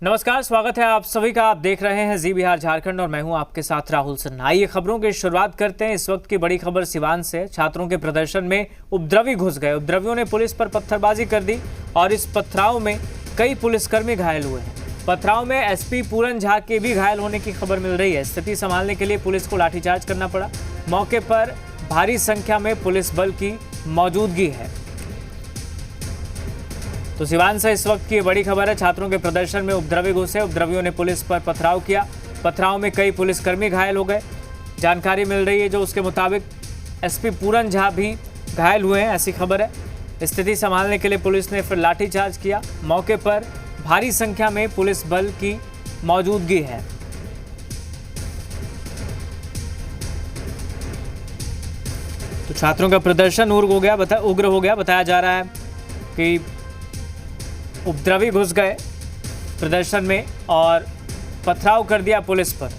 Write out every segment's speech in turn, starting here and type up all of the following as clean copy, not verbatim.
नमस्कार, स्वागत है आप सभी का। आप देख रहे हैं जी बिहार झारखंड और मैं हूं आपके साथ राहुल सिन्हा। आइए खबरों की शुरुआत करते हैं। इस वक्त की बड़ी खबर सिवान से। छात्रों के प्रदर्शन में उपद्रवी घुस गए। उपद्रवियों ने पुलिस पर पत्थरबाजी कर दी और इस पथराव में कई पुलिसकर्मी घायल हुए हैं। पथराव में एसपी पूरन झा के भी घायल होने की खबर मिल रही है। स्थिति संभालने के लिए पुलिस को लाठीचार्ज करना पड़ा। मौके पर भारी संख्या में पुलिस बल की मौजूदगी है। तो सिवान से इस वक्त की बड़ी खबर है। छात्रों के प्रदर्शन में उपद्रवी घुसे। उपद्रवियों ने पुलिस पर पथराव किया। पथराव में कई पुलिसकर्मी घायल हो गए। जानकारी मिल रही है जो उसके मुताबिक एसपी पूरन झा भी घायल हुए हैं, ऐसी खबर है। स्थिति संभालने के लिए पुलिस ने फिर लाठीचार्ज किया। मौके पर भारी संख्या में पुलिस बल की मौजूदगी है। तो छात्रों का प्रदर्शन उग्र हो गया। बताया जा रहा है कि उपद्रवी घुस गए प्रदर्शन में और पथराव कर दिया पुलिस पर।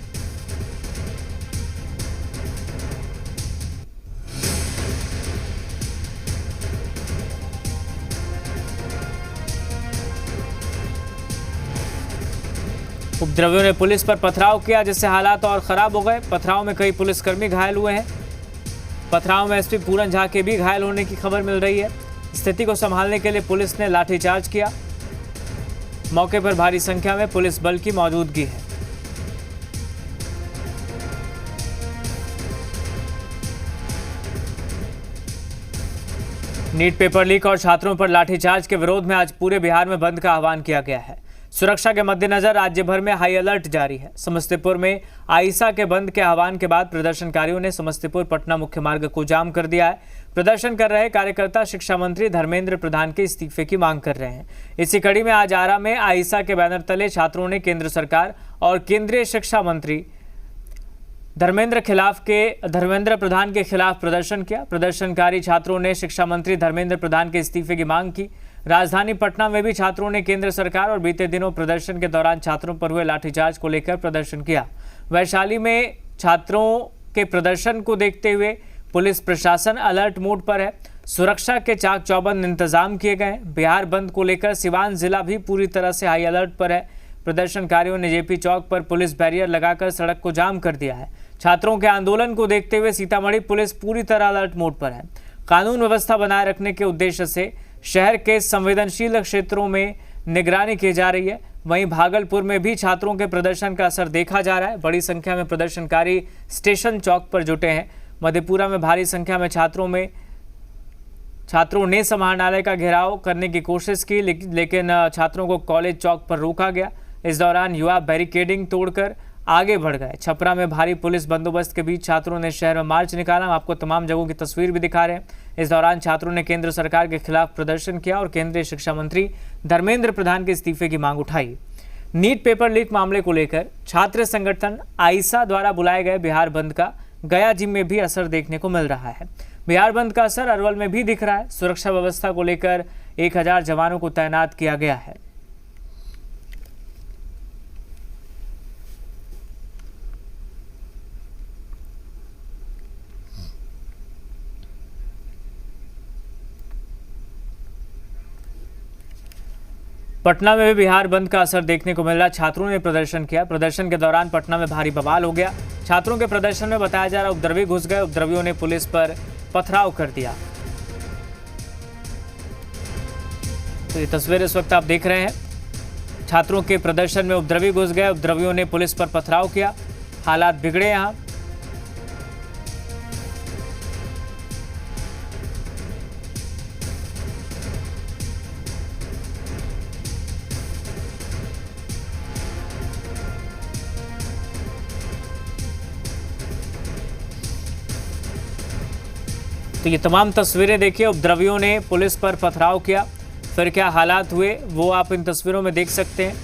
उपद्रवियों ने पुलिस पर पथराव किया जिससे हालात और खराब हो गए। पथराव में कई पुलिसकर्मी घायल हुए हैं। पथराव में एसपी पूरन झा के भी घायल होने की खबर मिल रही है। स्थिति को संभालने के लिए पुलिस ने लाठीचार्ज किया। मौके पर भारी संख्या में पुलिस बल की मौजूदगी है। नीट पेपर लीक और छात्रों पर लाठीचार्ज के विरोध में आज पूरे बिहार में बंद का आह्वान किया गया है। सुरक्षा के मद्देनजर राज्य भर में हाई अलर्ट जारी है। समस्तीपुर में आईसा के बंद के आह्वान के बाद प्रदर्शनकारियों ने समस्तीपुर पटना मुख्य मार्ग को जाम कर दिया है। प्रदर्शन कर रहे कार्यकर्ता शिक्षा मंत्री धर्मेंद्र प्रधान के इस्तीफे की मांग कर रहे हैं। इसी कड़ी में आज आरा में आईसा के बैनर तले छात्रों ने केंद्र सरकार और केंद्रीय शिक्षा मंत्री धर्मेंद्र प्रधान के खिलाफ प्रदर्शन किया। प्रदर्शनकारी छात्रों ने शिक्षा मंत्री धर्मेंद्र प्रधान के इस्तीफे की मांग की। राजधानी पटना में भी छात्रों ने केंद्र सरकार और बीते दिनों प्रदर्शन के दौरान छात्रों पर हुए लाठीचार्ज को लेकर प्रदर्शन किया। वैशाली में छात्रों के प्रदर्शन को देखते हुए पुलिस प्रशासन अलर्ट मोड पर है। सुरक्षा के चाक चौबंद इंतजाम किए गए। बिहार बंद को लेकर सिवान जिला भी पूरी तरह से हाई अलर्ट पर है। प्रदर्शनकारियों ने जेपी चौक पर पुलिस बैरियर लगाकर सड़क को जाम कर दिया है। छात्रों के आंदोलन को देखते हुए सीतामढ़ी पुलिस पूरी तरह अलर्ट मोड पर है। कानून व्यवस्था बनाए रखने के उद्देश्य से शहर के संवेदनशील क्षेत्रों में निगरानी की जा रही है। वहीं भागलपुर में भी छात्रों के प्रदर्शन का असर देखा जा रहा है। बड़ी संख्या में प्रदर्शनकारी स्टेशन चौक पर जुटे हैं। मधेपुरा में भारी संख्या में छात्रों ने समाहरणालय का घेराव करने की कोशिश की, लेकिन छात्रों को कॉलेज चौक पर रोका गया। इस दौरान युवा बैरिकेडिंग तोड़कर आगे बढ़ गए। छपरा में भारी पुलिस बंदोबस्त के बीच छात्रों ने शहर में मार्च निकाला। हम आपको तमाम जगहों की तस्वीर भी दिखा रहे हैं। इस दौरान छात्रों ने केंद्र सरकार के खिलाफ प्रदर्शन किया और केंद्रीय शिक्षा मंत्री धर्मेंद्र प्रधान के इस्तीफे की मांग उठाई। नीट पेपर लीक मामले को लेकर छात्र संगठन आईसा द्वारा बुलाए गए बिहार बंद का गया जिम में भी असर देखने को मिल रहा है। बिहार बंद का असर अरवल में भी दिख रहा है। सुरक्षा व्यवस्था को लेकर 1000 जवानों को तैनात किया गया है। पटना में भी बिहार बंद का असर देखने को मिल रहा है। छात्रों ने प्रदर्शन किया। प्रदर्शन के दौरान पटना में भारी बवाल हो गया। छात्रों के प्रदर्शन में बताया जा रहा है उपद्रवी घुस गए। उपद्रवियों ने पुलिस पर पथराव कर दिया। तो ये तस्वीर इस वक्त आप देख रहे हैं। छात्रों के प्रदर्शन में उपद्रवी घुस गए। उपद्रवियों ने पुलिस पर पथराव किया। हालात बिगड़े यहाँ। तो ये तमाम तस्वीरें देखिए। उपद्रवियों ने पुलिस पर पथराव किया। फिर क्या हालात हुए वो आप इन तस्वीरों में देख सकते हैं।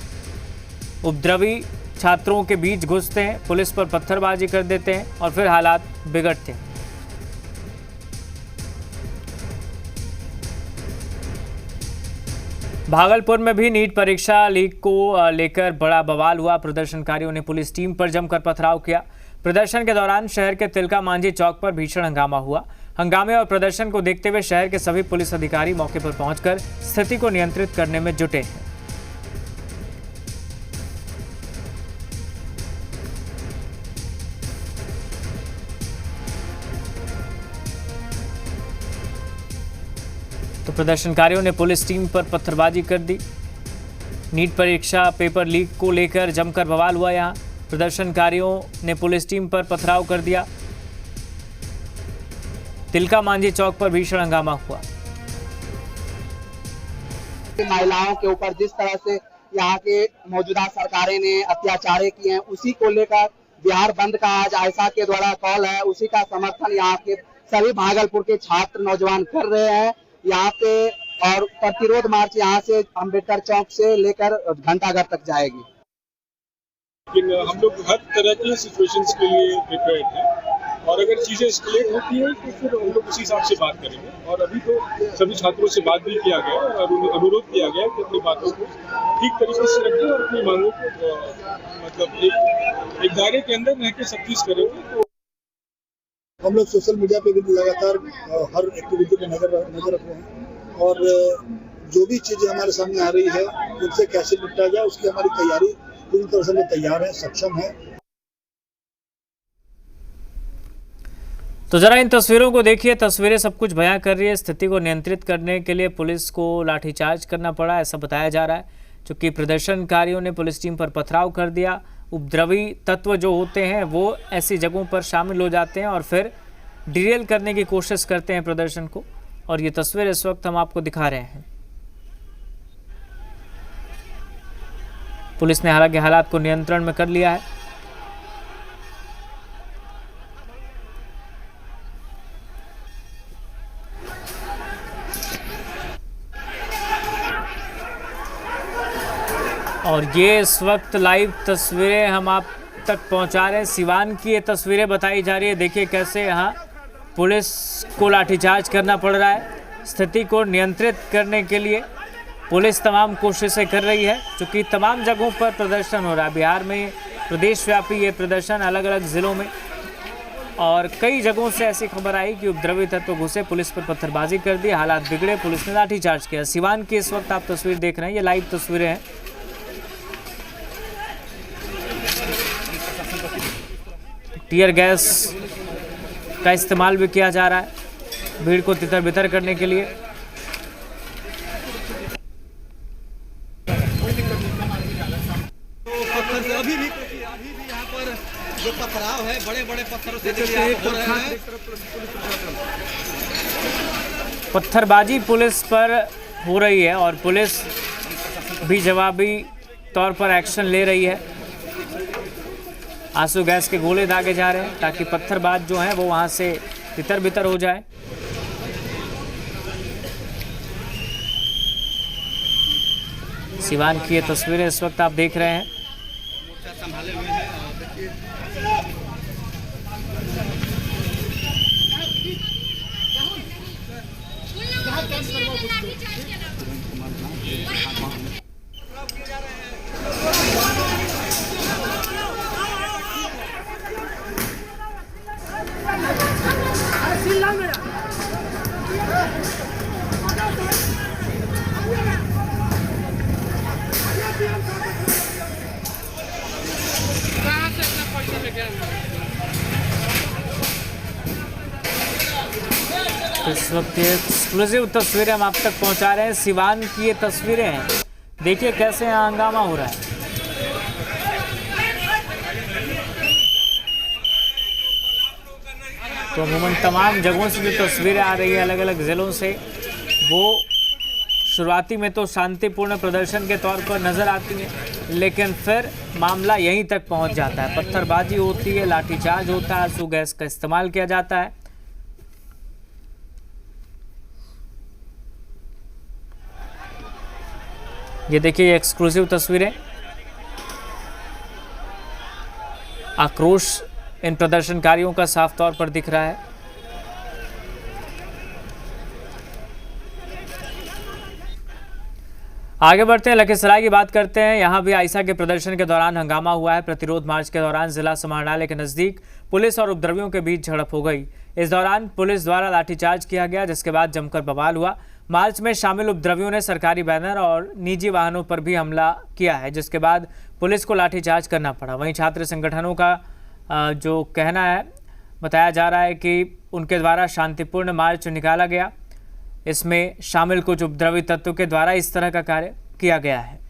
उपद्रवी छात्रों के बीच घुसते हैं, पुलिस पर पत्थरबाजी कर देते हैं और फिर हालात बिगड़ते हैं। भागलपुर में भी नीट परीक्षा लीक को लेकर बड़ा बवाल हुआ। प्रदर्शनकारियों ने पुलिस टीम पर जमकर पथराव किया। प्रदर्शन के दौरान शहर के तिलका मांझी चौक पर भीषण हंगामा हुआ। हंगामे और प्रदर्शन को देखते हुए शहर के सभी पुलिस अधिकारी मौके पर पहुंचकर स्थिति को नियंत्रित करने में जुटे हैं। प्रदर्शनकारियों ने पुलिस टीम पर पत्थरबाजी कर दी। नीट परीक्षा पेपर लीक को लेकर जमकर बवाल हुआ। यहां प्रदर्शनकारियों ने पुलिस टीम पर पथराव कर दिया। तिलका मांझी चौक पर भीषण हंगामा हुआ। महिलाओं के ऊपर जिस तरह से यहाँ के मौजूदा सरकारें ने अत्याचार किए हैं, उसी को लेकर बिहार बंद का आज आयशा के द्वारा कॉल है, उसी का समर्थन यहाँ के सभी भागलपुर के छात्र नौजवान कर रहे हैं यहाँ पे। और प्रतिरोध मार्च यहाँ से अम्बेडकर चौक से लेकर घंटाघर तक जाएगी। लेकिन हम लोग हर तरह की सिचुएशंस के लिए प्रिपेयर्ड हैं और अगर चीजें एस्केलेट होती है तो फिर हम लोग उसी हिसाब से बात करेंगे। और अभी तो सभी छात्रों से बात भी किया गया और उन्हें अनुरोध किया गया कि अपनी बातों को ठीक तरीके से रखें और अपनी मांगों को मतलब एक दायरे के अंदर रह के सब चीज करेंगे। तो हम लोग सोशल मीडिया पे भी लगातार हर एक्टिविटी पे नजर रख रहे हैं और जो भी चीजें हमारे सामने आ रही है उनसे कैसे निपटा जाए उसकी हमारी तैयारी पूरी तरह से तैयार है, सक्षम है। तो जरा इन तस्वीरों को देखिए। तस्वीरें सब कुछ बयां कर रही है। स्थिति को नियंत्रित करने के लिए पुलिस को लाठीचार्ज करना पड़ा, ऐसा बताया जा रहा है। चूंकि प्रदर्शनकारियों ने पुलिस टीम पर पथराव कर दिया। उपद्रवी तत्व जो होते हैं वो ऐसी जगहों पर शामिल हो जाते हैं और फिर डिरेल करने की कोशिश करते हैं प्रदर्शन को। और ये तस्वीर इस वक्त हम आपको दिखा रहे हैं। पुलिस ने हालांकि हालात को नियंत्रण में कर लिया है। और ये इस वक्त लाइव तस्वीरें हम आप तक पहुंचा रहे हैं। सिवान की ये तस्वीरें बताई जा रही है। देखिए कैसे यहाँ पुलिस को लाठीचार्ज करना पड़ रहा है। स्थिति को नियंत्रित करने के लिए पुलिस तमाम कोशिशें कर रही है। चूँकि तमाम जगहों पर प्रदर्शन हो रहा है बिहार में, प्रदेशव्यापी ये प्रदर्शन अलग अलग ज़िलों में। और कई जगहों से ऐसी खबर आई कि उपद्रवी तत्व घुसे, पुलिस पर पत्थरबाजी कर दी, हालात बिगड़े, पुलिस ने लाठीचार्ज किया। सिवान की इस वक्त आप तस्वीर देख रहे हैं, ये लाइव तस्वीरें हैं। टीयर गैस का इस्तेमाल भी किया जा रहा है भीड़ को तितर बितर करने के लिए। पत्थर से अभी भी यहाँ पर जो पथराव है बड़े बड़े पत्थरों से हो रहे हैं। पत्थरबाजी पुलिस पर हो रही है और पुलिस भी जवाबी तौर पर एक्शन ले रही है। आंसू गैस के गोले दागे जा रहे हैं ताकि पत्थरबाज जो हैं वो वहाँ से तितर बितर हो जाए। सिवान की ये तस्वीरें इस वक्त आप देख रहे हैं। संभाले हुए हैं और देखिए इस वक्त ये एक्सक्लूसिव तस्वीरें हम आप तक पहुंचा रहे हैं। सिवान की ये तस्वीरें हैं, देखिए कैसे यहाँ हंगामा हो रहा है। तो अमूमन तमाम जगहों से जो तस्वीरें आ रही है अलग अलग ज़िलों से, वो शुरुआती में तो शांतिपूर्ण प्रदर्शन के तौर पर नज़र आती हैं, लेकिन फिर मामला यहीं तक पहुंच जाता है। पत्थरबाजी होती है, लाठीचार्ज होता है, आंसू गैस का इस्तेमाल किया जाता है। ये देखिए एक्सक्लूसिव तस्वीरें। आक्रोश इन प्रदर्शनकारियों का साफ तौर पर दिख रहा है। आगे बढ़ते हैं, लखीसराय की बात करते हैं। यहां भी आयशा के प्रदर्शन के दौरान हंगामा हुआ है। प्रतिरोध मार्च के दौरान जिला समाहरणालय के नजदीक पुलिस और उपद्रवियों के बीच झड़प हो गई। इस दौरान पुलिस द्वारा लाठीचार्ज किया गया, जिसके बाद जमकर बवाल हुआ। मार्च में शामिल उपद्रवियों ने सरकारी बैनर और निजी वाहनों पर भी हमला किया है, जिसके बाद पुलिस को लाठीचार्ज करना पड़ा। वहीं छात्र संगठनों का जो कहना है, बताया जा रहा है कि उनके द्वारा शांतिपूर्ण मार्च निकाला गया। इसमें शामिल कुछ उपद्रवी तत्वों के द्वारा इस तरह का कार्य किया गया है।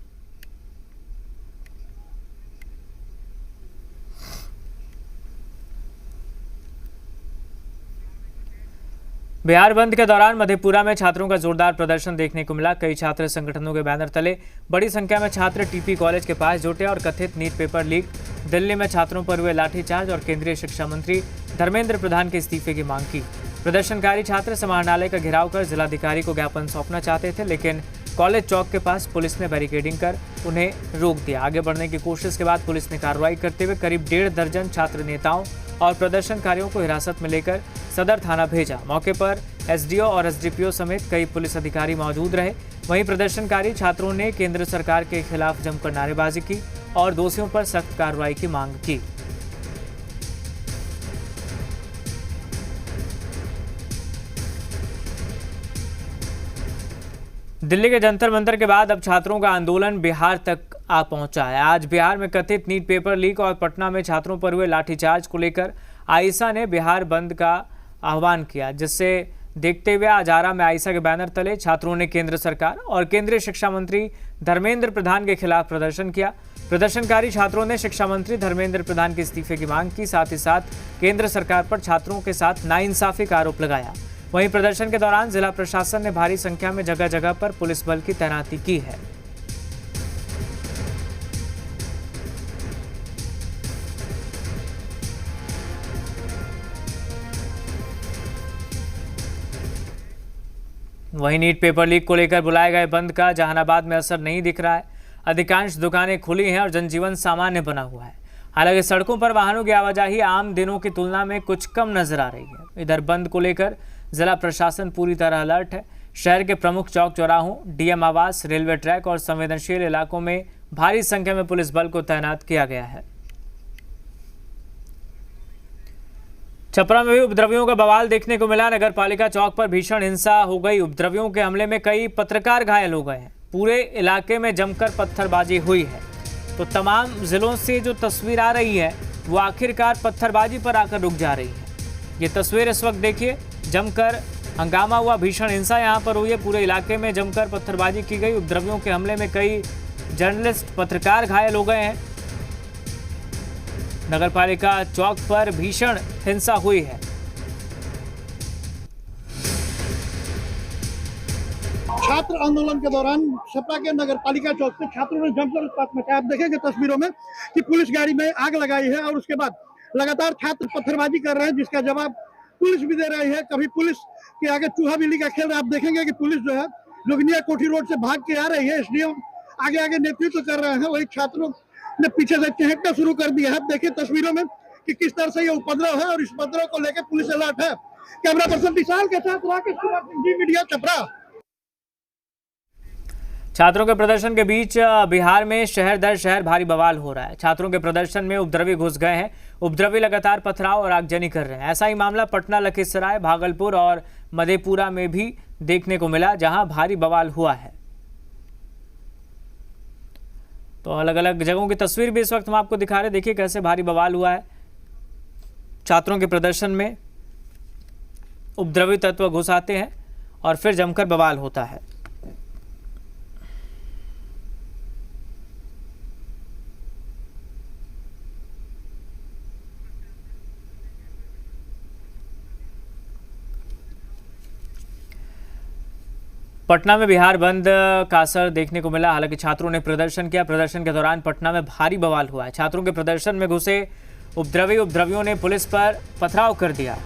बिहार बंद के दौरान मधेपुरा में छात्रों का जोरदार प्रदर्शन देखने को मिला। कई छात्र संगठनों के बैनर तले बड़ी संख्या में छात्र टीपी कॉलेज के पास जुटे और कथित नीट पेपर लीक, दिल्ली में छात्रों पर हुए लाठीचार्ज और केंद्रीय शिक्षा मंत्री धर्मेंद्र प्रधान के इस्तीफे की मांग की। प्रदर्शनकारी छात्र समाहरणालय का घेराव कर जिलाधिकारी को ज्ञापन सौंपना चाहते थे, लेकिन कॉलेज चौक के पास पुलिस ने बैरिकेडिंग कर उन्हें रोक दिया। आगे बढ़ने की कोशिश के बाद पुलिस ने कार्रवाई करते हुए करीब 1.5 दर्जन छात्र नेताओं और प्रदर्शनकारियों को हिरासत में लेकर सदर थाना भेजा। मौके पर एसडीओ और एसडीपीओ समेत कई पुलिस अधिकारी मौजूद रहे। वहीं प्रदर्शनकारी छात्रों ने केंद्र सरकार के खिलाफ जमकर नारेबाजी की और दोषियों पर सख्त कार्रवाई की मांग की। दिल्ली के जंतर मंतर के बाद अब छात्रों का आंदोलन बिहार तक आ पहुंचा है। आज बिहार में कथित नीट पेपर लीक और पटना में छात्रों पर हुए लाठीचार्ज को लेकर आईसा ने बिहार बंद का आह्वान किया, जिससे देखते हुए आज आरा में आईसा के बैनर तले छात्रों ने केंद्र सरकार और केंद्रीय शिक्षा मंत्री धर्मेंद्र प्रधान के खिलाफ प्रदर्शन किया। प्रदर्शनकारी छात्रों ने शिक्षा मंत्री धर्मेंद्र प्रधान के इस्तीफे की मांग की, साथ ही साथ केंद्र सरकार पर छात्रों के साथ नाइंसाफी का आरोप लगाया। वहीं प्रदर्शन के दौरान जिला प्रशासन ने भारी संख्या में जगह जगह पर पुलिस बल की तैनाती की है। वहीं नीट पेपर लीक को लेकर बुलाए गए बंद का जहानाबाद में असर नहीं दिख रहा है। अधिकांश दुकानें खुली हैं और जनजीवन सामान्य बना हुआ है। हालांकि सड़कों पर वाहनों की आवाजाही आम दिनों की तुलना में कुछ कम नजर आ रही है। इधर बंद को लेकर जिला प्रशासन पूरी तरह अलर्ट है। शहर के प्रमुख चौक चौराहों, डीएम आवास, रेलवे ट्रैक और संवेदनशील इलाकों में भारी संख्या में पुलिस बल को तैनात किया गया है। छपरा में भी उपद्रवियों का बवाल देखने को मिला। नगर पालिका चौक पर भीषण हिंसा हो गई। उपद्रवियों के हमले में कई पत्रकार घायल हो गए हैं। पूरे इलाके में जमकर पत्थरबाजी हुई है। तो तमाम जिलों से जो तस्वीर आ रही है वो आखिरकार पत्थरबाजी पर आकर रुक जा रही है। ये तस्वीर इस वक्त देखिए, जमकर हंगामा हुआ, भीषण हिंसा यहाँ पर हुई है। पूरे इलाके में जमकर पत्थरबाजी की गई। उपद्रवियों के हमले में कई जर्नलिस्ट, पत्रकार घायल हो गए हैं। नगरपालिका चौक पर भीषण हिंसा हुई है। छात्र आंदोलन के दौरान छपरा के नगरपालिका चौक से छात्रों ने जमकर उत्पात मचाया। आप देखेंगे तस्वीरों में कि पुलिस गाड़ी में आग लगाई है और उसके बाद लगातार छात्र पत्थरबाजी कर रहे हैं, जिसका जवाब पुलिस भी दे रही है। कभी पुलिस के आगे चूहा बिल्ली का खेल रहा है। आप देखेंगे कि पुलिस जो है जोगिनिया कोठी रोड से भाग के आ रही है। एसडीएम आगे आगे नेतृत्व कर रहे हैं, वही छात्रों ने पीछे से चहकना शुरू कर दिया है। देखिए तस्वीरों में कि किस तरह से ये उपद्रव है और इस उपद्रव को लेकर पुलिस अलर्ट है। कैमरा पर्सन विशाल के साथ राकेश कुमार सिंह, जी मीडिया, छपरा। छात्रों के प्रदर्शन के बीच बिहार में शहर दर शहर भारी बवाल हो रहा है। छात्रों के प्रदर्शन में उपद्रवी घुस गए हैं। उपद्रवी लगातार पथराव और आगजनी कर रहे हैं। ऐसा ही मामला पटना, लखीसराय, भागलपुर और मधेपुरा में भी देखने को मिला, जहां भारी बवाल हुआ है। तो अलग अलग जगहों की तस्वीर भी इस वक्त हम आपको दिखा रहे हैं। देखिए कैसे भारी बवाल हुआ है। छात्रों के प्रदर्शन में उपद्रवी तत्व घुस आते हैं और फिर जमकर बवाल होता है। पटना में बिहार बंद का असर देखने को मिला। हालांकि छात्रों ने प्रदर्शन किया। प्रदर्शन के दौरान पटना में भारी बवाल हुआ है। छात्रों के प्रदर्शन में घुसे उपद्रवियों ने पुलिस पर पथराव कर दिया।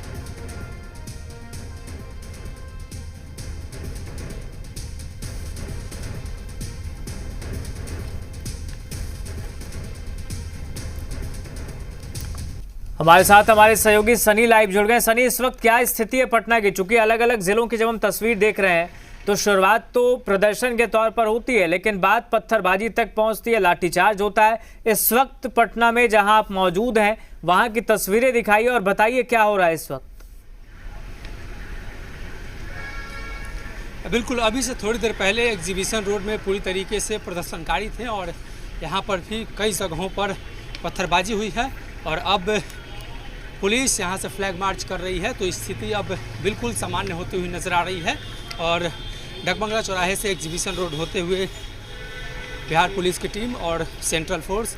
हमारे साथ हमारे सहयोगी सनी लाइव जुड़ गए। सनी, इस वक्त क्या स्थिति है पटना की? चूंकि अलग अलग जिलों की जब हम तस्वीर देख रहे हैं तो शुरुआत तो प्रदर्शन के तौर पर होती है, लेकिन बात पत्थरबाजी तक पहुंचती है, लाठीचार्ज होता है। इस वक्त पटना में जहां आप मौजूद हैं वहां की तस्वीरें दिखाइए और बताइए क्या हो रहा है इस वक्त। बिल्कुल, अभी से थोड़ी देर पहले एग्जीबिशन रोड में पूरी तरीके से प्रदर्शनकारी थे और यहाँ पर भी कई जगहों पर पत्थरबाजी हुई है और अब पुलिस यहाँ से फ्लैग मार्च कर रही है। तो स्थिति अब बिल्कुल सामान्य होती हुई नजर आ रही है। और डकबंगला चौराहे से एग्जीबिशन रोड होते हुए बिहार पुलिस की टीम और सेंट्रल फोर्स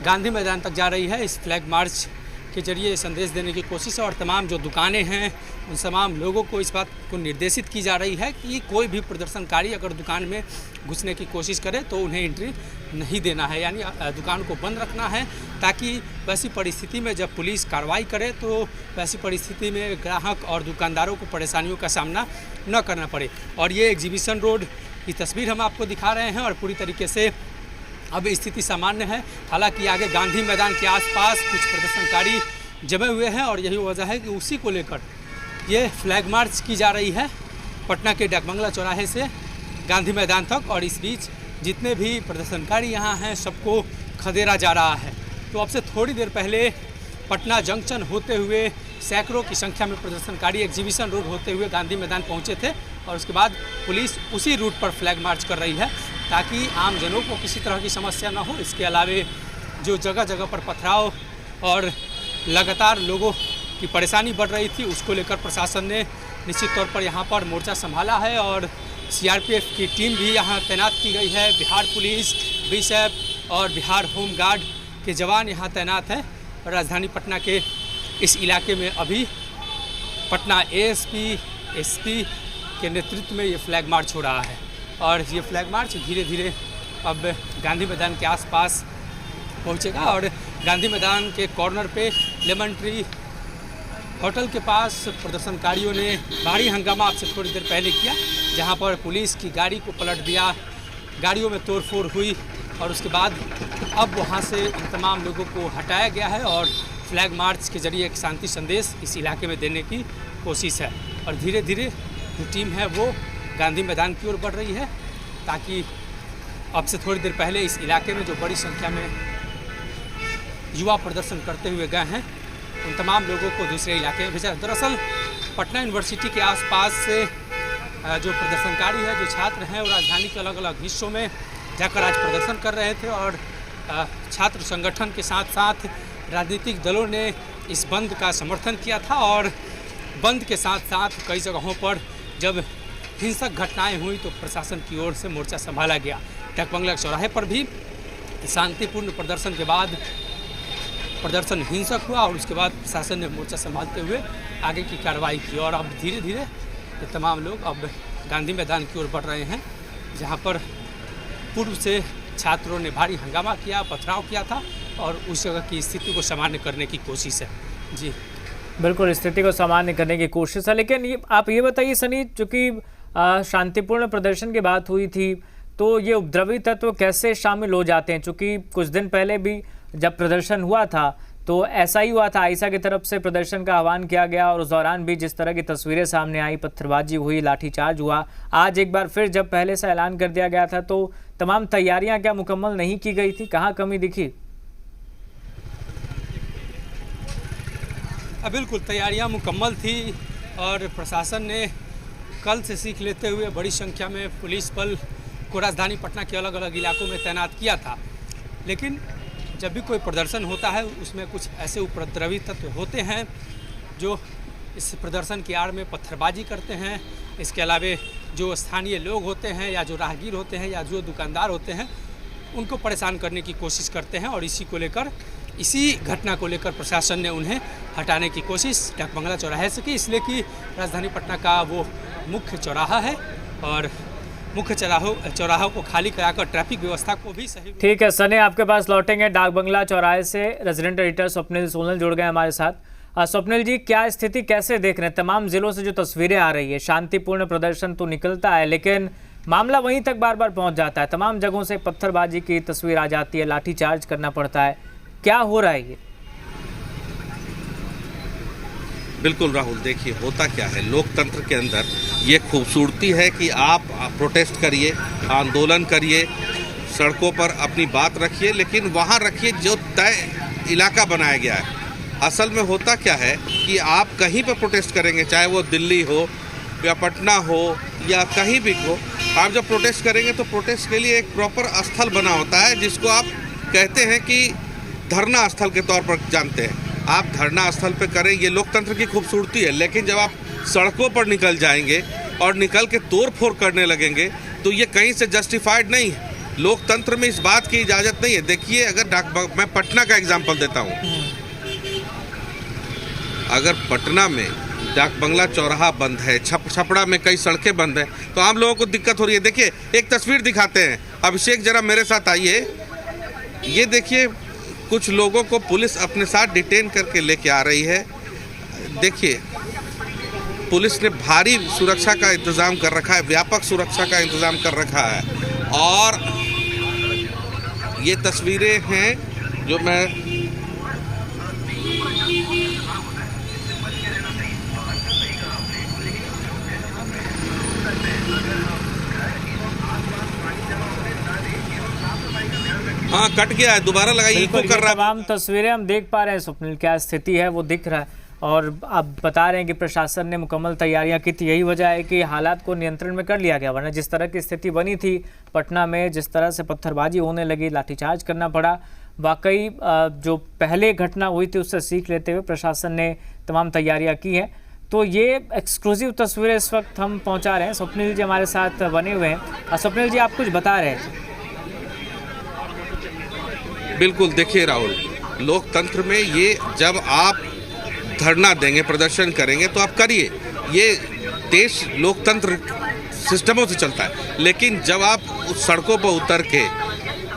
गांधी मैदान तक जा रही है। इस फ्लैग मार्च के जरिए संदेश देने की कोशिश है और तमाम जो दुकानें हैं उन तमाम लोगों को इस बात को निर्देशित की जा रही है कि कोई भी प्रदर्शनकारी अगर दुकान में घुसने की कोशिश करे तो उन्हें एंट्री नहीं देना है, यानी दुकान को बंद रखना है, ताकि वैसी परिस्थिति में जब पुलिस कार्रवाई करे तो वैसी परिस्थिति में ग्राहक और दुकानदारों को परेशानियों का सामना न करना पड़े। और ये एग्जीबिशन रोड की तस्वीर हम आपको दिखा रहे हैं और पूरी तरीके से अब स्थिति सामान्य है। हालांकि आगे गांधी मैदान के आसपास कुछ प्रदर्शनकारी जमे हुए हैं और यही वजह है कि उसी को लेकर ये फ्लैग मार्च की जा रही है पटना के डकबंगला चौराहे से गांधी मैदान तक। और इस बीच जितने भी प्रदर्शनकारी यहाँ हैं सबको खदेड़ा जा रहा है। तो अब से थोड़ी देर पहले पटना जंक्शन होते हुए सैकड़ों की संख्या में प्रदर्शनकारी एग्जीबिशन रोड होते हुए गांधी मैदान पहुँचे थे और उसके बाद पुलिस उसी रूट पर फ्लैग मार्च कर रही है ताकि आम जनों को किसी तरह की समस्या न हो। इसके अलावे जो जगह जगह पर पथराव और लगातार लोगों की परेशानी बढ़ रही थी उसको लेकर प्रशासन ने निश्चित तौर पर यहाँ पर मोर्चा संभाला है और सीआरपीएफ की टीम भी यहाँ तैनात की गई है। बिहार पुलिस, बीएसएफ और बिहार होम गार्ड के जवान यहाँ तैनात हैं। राजधानी पटना के इस इलाके में अभी पटना एएसपी, एसपी के नेतृत्व में ये फ्लैग मार्च हो रहा है और ये फ्लैग मार्च धीरे धीरे अब गांधी मैदान के आसपास पहुंचेगा और गांधी मैदान के कॉर्नर पे लेमन ट्री होटल के पास प्रदर्शनकारियों ने भारी हंगामा आपसे थोड़ी देर पहले किया, जहां पर पुलिस की गाड़ी को पलट दिया, गाड़ियों में तोड़फोड़ हुई और उसके बाद अब वहां से इन तमाम लोगों को हटाया गया है और फ्लैग मार्च के जरिए एक शांति संदेश इस इलाके में देने की कोशिश है। और धीरे धीरे जो टीम है वो गांधी मैदान की ओर बढ़ रही है ताकि अब से थोड़ी देर पहले इस इलाके में जो बड़ी संख्या में युवा प्रदर्शन करते हुए गए हैं उन तमाम लोगों को दूसरे इलाके में भेजा। दरअसल पटना यूनिवर्सिटी के आसपास से जो प्रदर्शनकारी है, जो छात्र हैं, वो राजधानी के अलग अलग हिस्सों में जाकर आज प्रदर्शन कर रहे थे और छात्र संगठन के साथ साथ राजनीतिक दलों ने इस बंद का समर्थन किया था और बंद के साथ साथ कई जगहों पर जब हिंसक घटनाएं हुई तो प्रशासन की ओर से मोर्चा संभाला गया। डकबंगला चौराहे पर भी शांतिपूर्ण प्रदर्शन के बाद प्रदर्शन हिंसक हुआ और उसके बाद प्रशासन ने मोर्चा संभालते हुए आगे की कार्रवाई की और अब धीरे धीरे ये तमाम लोग अब गांधी मैदान की ओर बढ़ रहे हैं, जहां पर पूर्व से छात्रों ने भारी हंगामा किया, पथराव किया था और उस जगह की स्थिति को सामान्य करने की कोशिश है। जी बिल्कुल, स्थिति को सामान्य करने की कोशिश है। लेकिन आप ये बताइए सनी, चूँकि शांतिपूर्ण प्रदर्शन की बात हुई थी तो ये उपद्रवी तत्व कैसे शामिल हो जाते हैं? चूँकि कुछ दिन पहले भी जब प्रदर्शन हुआ था तो ऐसा ही हुआ था, आईसा की तरफ से प्रदर्शन का आह्वान किया गया और उस दौरान भी जिस तरह की तस्वीरें सामने आई, पत्थरबाजी हुई, लाठीचार्ज हुआ। आज एक बार फिर जब पहले से ऐलान कर दिया गया था तो तमाम तैयारियां क्या मुकम्मल नहीं की गई थी? कहाँ कमी दिखी? बिल्कुल तैयारियां मुकम्मल थी और प्रशासन ने कल से सीख लेते हुए बड़ी संख्या में पुलिस बल को राजधानी पटना के अलग अलग इलाकों में तैनात किया था। लेकिन जब भी कोई प्रदर्शन होता है उसमें कुछ ऐसे उपद्रवी तत्व होते हैं जो इस प्रदर्शन की आड़ में पत्थरबाजी करते हैं। इसके अलावे जो स्थानीय लोग होते हैं या जो राहगीर होते हैं या जो दुकानदार होते हैं उनको परेशान करने की कोशिश करते हैं और इसी घटना को लेकर प्रशासन ने उन्हें हटाने की कोशिश डकबंगला चौराहे से की, इसलिए कि राजधानी पटना का वो मुख्य चौराहा है और मुख्य चौराहों को खाली कराकर ट्रैफिक व्यवस्था को भी सही। ठीक है सनी, आपके पास लौटेंगे। डकबंगला चौराहे से रेजिडेंट एडिटर स्वप्निल सोनल जुड़ गए हमारे साथ। स्वप्निल जी, क्या स्थिति कैसे देख रहे हैं? तमाम जिलों से जो तस्वीरें आ रही है, शांतिपूर्ण प्रदर्शन तो निकलता है लेकिन मामला वहीं तक बार बार पहुंच जाता है, तमाम जगहों से पत्थरबाजी की तस्वीर आ जाती है, लाठीचार्ज करना पड़ता है, क्या हो रहा है ये? बिल्कुल राहुल, देखिए होता क्या है, लोकतंत्र के अंदर ये खूबसूरती है कि आप प्रोटेस्ट करिए, आंदोलन करिए, सड़कों पर अपनी बात रखिए, लेकिन वहाँ रखिए जो तय इलाका बनाया गया है। असल में होता क्या है कि आप कहीं पर प्रोटेस्ट करेंगे, चाहे वो दिल्ली हो या पटना हो या कहीं भी हो, आप जब प्रोटेस्ट करेंगे तो प्रोटेस्ट के लिए एक प्रॉपर स्थल बना होता है जिसको आप कहते हैं कि धरना स्थल के तौर पर जानते हैं। आप धरना स्थल पे करें, ये लोकतंत्र की खूबसूरती है। लेकिन जब आप सड़कों पर निकल जाएंगे और निकल के तोड़ फोड़ करने लगेंगे तो ये कहीं से जस्टिफाइड नहीं है। लोकतंत्र में इस बात की इजाज़त नहीं है। देखिए, अगर मैं पटना का एग्जाम्पल देता हूँ, अगर पटना में डाक बंगला चौराहा बंद है, छपड़ा में कई सड़कें बंद हैं, तो आम लोगों को दिक्कत हो रही है। देखिए, एक तस्वीर दिखाते हैं। अभिषेक, जरा मेरे साथ आइए। ये देखिए, कुछ लोगों को पुलिस अपने साथ डिटेन करके लेके आ रही है। देखिए, पुलिस ने भारी सुरक्षा का इंतज़ाम कर रखा है, व्यापक सुरक्षा का इंतज़ाम कर रखा है। और ये तस्वीरें हैं जो मैं हाँ, कट गया है, दोबारा लगाइए, इको कर रहा है। तमाम तस्वीरें हम देख पा रहे हैं स्वप्निल, क्या स्थिति है वो दिख रहा है। और आप बता रहे हैं कि प्रशासन ने मुकम्मल तैयारियां की थी। यही वजह है कि हालात को नियंत्रण में कर लिया गया, वरना जिस तरह की स्थिति बनी थी पटना में, जिस तरह से पत्थरबाजी होने लगी, लाठीचार्ज करना पड़ा, वाकई जो पहले घटना हुई थी उससे सीख लेते हुए प्रशासन ने तमाम तैयारियाँ की हैं। तो ये एक्सक्लूसिव तस्वीरें इस वक्त हम पहुँचा रहे हैं। स्वप्निल जी हमारे साथ बने हुए हैं। स्वप्निल जी, आप कुछ बता रहे हैं। बिल्कुल, देखिए राहुल, लोकतंत्र में ये जब आप धरना देंगे, प्रदर्शन करेंगे तो आप करिए, ये देश लोकतंत्र सिस्टमों से चलता है। लेकिन जब आप उस सड़कों पर उतर के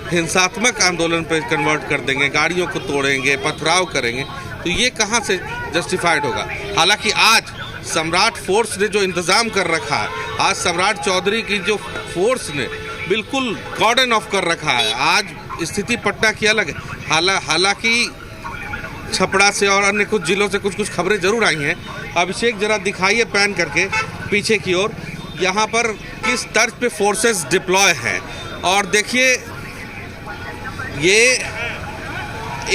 हिंसात्मक आंदोलन पर कन्वर्ट कर देंगे, गाड़ियों को तोड़ेंगे, पथराव करेंगे, तो ये कहाँ से जस्टिफाइड होगा। हालांकि आज सम्राट फोर्स ने जो इंतज़ाम कर रखा है, आज सम्राट चौधरी की जो फोर्स ने बिल्कुल कॉर्डन ऑफ कर रखा है। आज स्थिति पटना की अलग है। हालांकि छपड़ा से और अन्य कुछ जिलों से कुछ खबरें जरूर आई हैं। अभिषेक, जरा दिखाइए पैन करके पीछे की ओर, यहाँ पर किस तर्ज पे फोर्सेस डिप्लॉय हैं। और देखिए, ये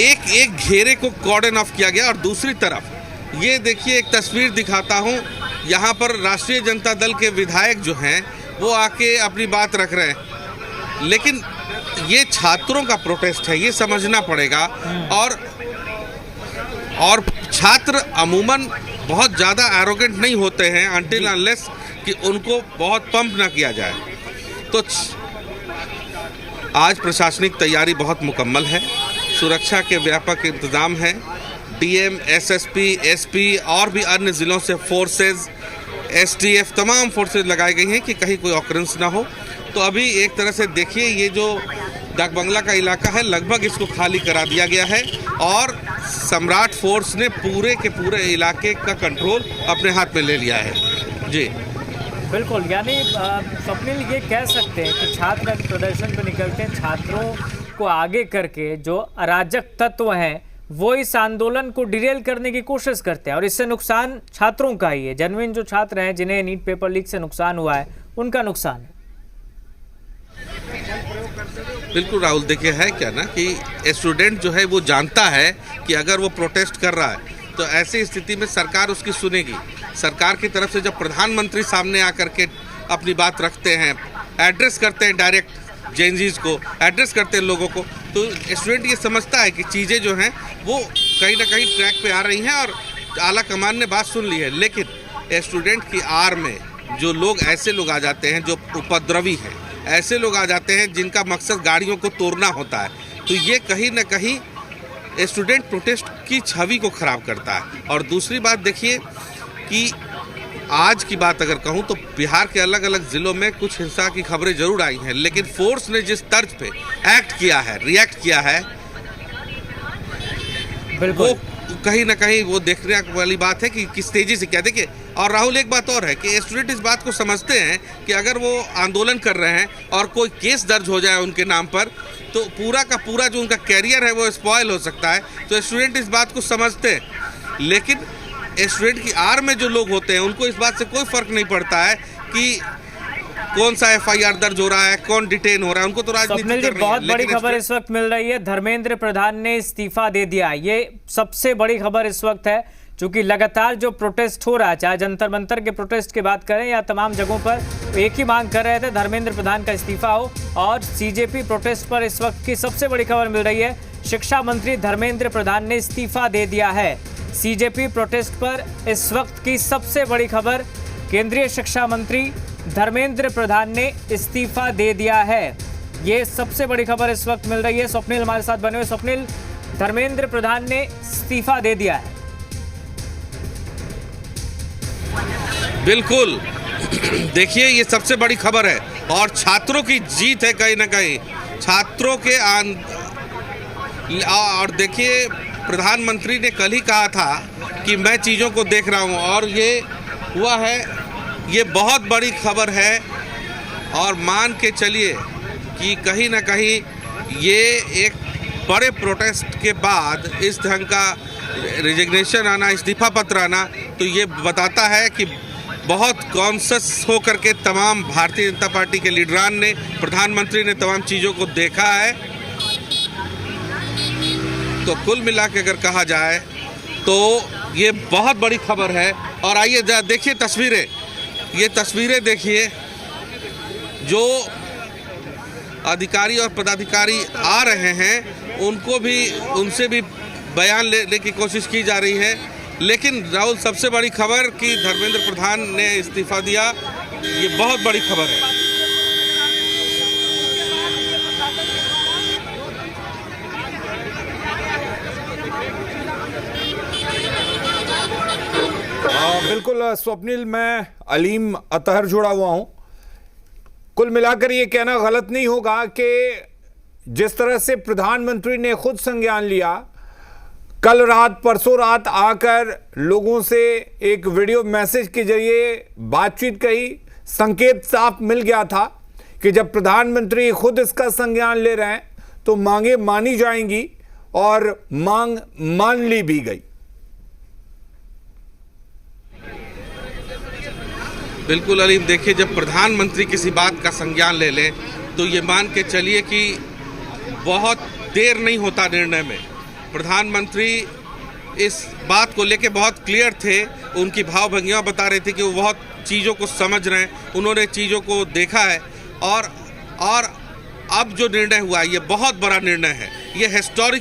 एक घेरे को कॉर्डन ऑफ किया गया। और दूसरी तरफ ये देखिए, एक तस्वीर दिखाता हूँ, यहाँ पर राष्ट्रीय जनता दल के विधायक जो हैं वो आके अपनी बात रख रहे हैं। लेकिन ये छात्रों का प्रोटेस्ट है, ये समझना पड़ेगा। और छात्र अमूमन बहुत ज़्यादा एरोगेंट नहीं होते हैं अनटिल अनलेस कि उनको बहुत पंप ना किया जाए। तो आज प्रशासनिक तैयारी बहुत मुकम्मल है, सुरक्षा के व्यापक इंतज़ाम हैं। डीएम, एसएसपी, एसपी और भी अन्य ज़िलों से फोर्सेज, एसटीएफ, तमाम फोर्सेज लगाई गई हैं कि कहीं कोई ऑकरेंस ना हो। तो अभी एक तरह से देखिए, ये जो डाक बंगला का इलाका है, लगभग इसको खाली करा दिया गया है और सम्राट फोर्स ने पूरे के पूरे इलाके का कंट्रोल अपने हाथ में ले लिया है। जी बिल्कुल, यानी स्वप्निल, ये कह सकते हैं कि छात्र प्रदर्शन पर निकलते हैं, छात्रों को आगे करके जो अराजक तत्व हैं वो इस आंदोलन को डिरेल करने की कोशिश करते हैं और इससे नुकसान छात्रों का ही है। जेन्युइन जो छात्र हैं जिन्हें नीट पेपर लीक से नुकसान हुआ है, उनका नुकसान है। बिल्कुल राहुल, देखिए है क्या ना कि स्टूडेंट जो है वो जानता है कि अगर वो प्रोटेस्ट कर रहा है तो ऐसी स्थिति में सरकार उसकी सुनेगी। सरकार की तरफ से जब प्रधानमंत्री सामने आकर के अपनी बात रखते हैं, एड्रेस करते हैं, डायरेक्ट जेनजीज को एड्रेस करते हैं लोगों को, तो स्टूडेंट ये समझता है कि चीज़ें जो हैं वो कहीं ना कहीं ट्रैक पे आ रही हैं और आला कमान ने बात सुन ली है। लेकिन स्टूडेंट की आड़ में जो लोग, ऐसे लोग आ जाते हैं जो उपद्रवी हैं, ऐसे लोग आ जाते हैं जिनका मकसद गाड़ियों को तोड़ना होता है, तो ये कहीं ना कहीं स्टूडेंट प्रोटेस्ट की छवि को ख़राब करता है। और दूसरी बात देखिए कि आज की बात अगर कहूँ तो बिहार के अलग अलग ज़िलों में कुछ हिंसा की खबरें जरूर आई हैं, लेकिन फोर्स ने जिस तर्ज पे एक्ट किया है, रिएक्ट किया है, वो कहीं ना कहीं वो देखने वाली बात है कि किस तेजी से क्या। देखिए, और राहुल, एक बात और है कि स्टूडेंट इस बात को समझते हैं कि अगर वो आंदोलन कर रहे हैं और कोई केस दर्ज हो जाए उनके नाम पर तो पूरा का पूरा जो उनका कैरियर है वो स्पॉयल हो सकता है। तो स्टूडेंट इस बात को समझते हैं। लेकिन स्टूडेंट की आड़ में जो लोग होते हैं उनको इस बात से कोई फर्क नहीं पड़ता है कि कौन सा एफआईआर दर्ज हो रहा है, कौन डिटेन हो रहा है, उनको तो राजनीति कर बहुत बड़ी खबर इस वक्त मिल रही है, धर्मेंद्र प्रधान ने इस्तीफा दे दिया। ये सबसे बड़ी खबर इस वक्त है, क्योंकि लगातार जो प्रोटेस्ट हो रहा है, चाहे जंतर मंतर के प्रोटेस्ट की बात करें या तमाम जगहों पर, एक ही मांग कर रहे थे, धर्मेंद्र प्रधान का इस्तीफा हो। और सीजेपी प्रोटेस्ट पर इस वक्त की सबसे बड़ी खबर मिल रही है, शिक्षा मंत्री धर्मेंद्र प्रधान ने इस्तीफा दे दिया है। सीजेपी प्रोटेस्ट पर इस वक्त की सबसे बड़ी खबर केंद्रीय शिक्षा मंत्री धर्मेंद्र प्रधान ने इस्तीफा दे दिया है। ये सबसे बड़ी खबर इस वक्त मिल रही है। स्वप्निल हमारे साथ बने हुए। स्वप्निल, धर्मेंद्र प्रधान ने इस्तीफा दे दिया है। बिल्कुल, देखिए ये सबसे बड़ी खबर है और छात्रों की जीत है कहीं ना कहीं, छात्रों के और देखिए प्रधानमंत्री ने कल ही कहा था कि मैं चीज़ों को देख रहा हूं और ये हुआ है। ये बहुत बड़ी खबर है और मान के चलिए कि कहीं ना कहीं ये एक बड़े प्रोटेस्ट के बाद इस ढंग का रिजिग्नेशन आना, इस्तीफा पत्र आना, तो ये बताता है कि बहुत कॉन्शियस होकर के तमाम भारतीय जनता पार्टी के लीडरान ने, प्रधानमंत्री ने तमाम चीज़ों को देखा है। तो कुल मिला के अगर कहा जाए तो ये बहुत बड़ी खबर है। और आइए देखिए तस्वीरें, ये तस्वीरें देखिए, जो अधिकारी और पदाधिकारी आ रहे हैं उनको भी, उनसे भी बयान लेने की कोशिश की जा रही है। लेकिन राहुल, सबसे बड़ी खबर कि धर्मेंद्र प्रधान ने इस्तीफा दिया, ये बहुत बड़ी खबर है। बिल्कुल स्वप्निल, मैं अलीम अतहर जुड़ा हुआ हूं। कुल मिलाकर ये कहना गलत नहीं होगा कि जिस तरह से प्रधानमंत्री ने खुद संज्ञान लिया, कल रात परसों रात आकर लोगों से एक वीडियो मैसेज के जरिए बातचीत कही, संकेत साफ मिल गया था कि जब प्रधानमंत्री खुद इसका संज्ञान ले रहे हैं तो मांगे मानी जाएंगी और मांग मान ली भी गई। बिल्कुल अलीम, देखिए जब प्रधानमंत्री किसी बात का संज्ञान ले लें तो ये मान के चलिए कि बहुत देर नहीं होता निर्णय में। प्रधानमंत्री इस बात को लेके बहुत क्लियर थे, उनकी भाव भंगियाँ बता रहे थे कि वो बहुत चीज़ों को समझ रहे हैं, उन्होंने चीज़ों को देखा है और अब जो निर्णय हुआ ये बहुत बड़ा निर्णय है, ये हिस्टोरिकल